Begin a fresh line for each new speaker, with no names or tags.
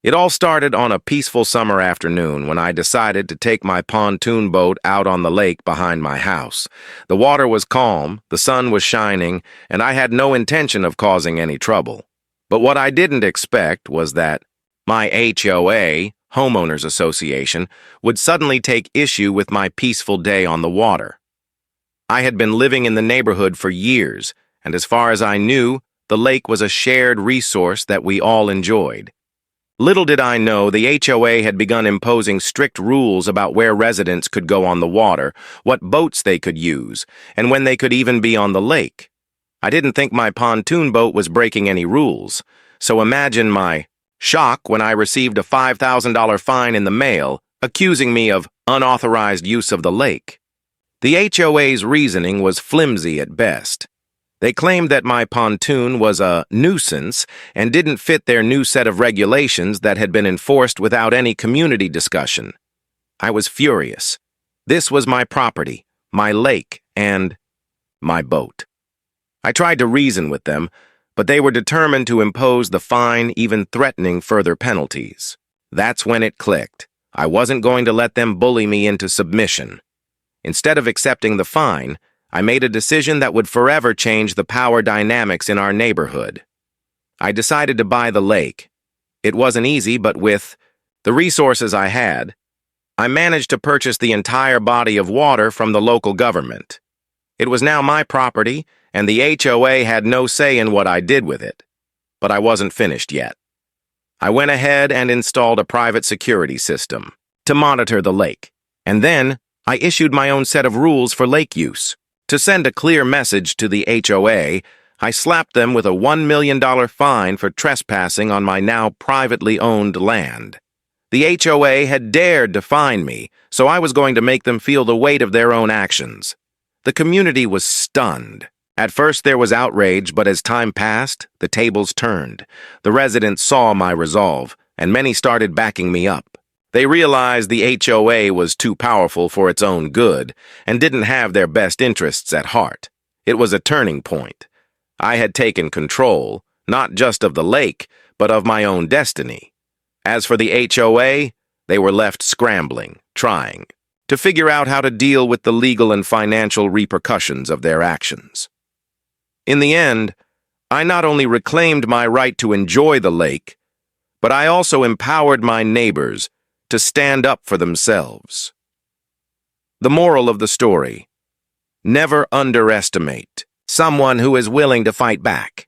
It all started on a peaceful summer afternoon when I decided to take my pontoon boat out on the lake behind my house. The water was calm, the sun was shining, and I had no intention of causing any trouble. But what I didn't expect was that my HOA, Homeowners Association, would suddenly take issue with my peaceful day on the water. I had been living in the neighborhood for years, and as far as I knew, the lake was a shared resource that we all enjoyed. Little did I know the HOA had begun imposing strict rules about where residents could go on the water, what boats they could use, and when they could even be on the lake. I didn't think my pontoon boat was breaking any rules, so imagine my shock when I received a $5,000 fine in the mail accusing me of unauthorized use of the lake. The HOA's reasoning was flimsy at best. They claimed that my pontoon was a nuisance and didn't fit their new set of regulations that had been enforced without any community discussion. I was furious. This was my property, my lake, and my boat. I tried to reason with them, but they were determined to impose the fine, even threatening further penalties. That's when it clicked. I wasn't going to let them bully me into submission. Instead of accepting the fine, I made a decision that would forever change the power dynamics in our neighborhood. I decided to buy the lake. It wasn't easy, but with the resources I had, I managed to purchase the entire body of water from the local government. It was now my property, and the HOA had no say in what I did with it. But I wasn't finished yet. I went ahead and installed a private security system to monitor the lake, and then I issued my own set of rules for lake use. To send a clear message to the HOA, I slapped them with a $1 million fine for trespassing on my now privately owned land. The HOA had dared to fine me, so I was going to make them feel the weight of their own actions. The community was stunned. At first there was outrage, but as time passed, the tables turned. The residents saw my resolve, and many started backing me up. They realized the HOA was too powerful for its own good and didn't have their best interests at heart. It was a turning point. I had taken control, not just of the lake, but of my own destiny. As for the HOA, they were left scrambling, trying to figure out how to deal with the legal and financial repercussions of their actions. In the end, I not only reclaimed my right to enjoy the lake, but I also empowered my neighbors to stand up for themselves. The moral of the story: never underestimate someone who is willing to fight back.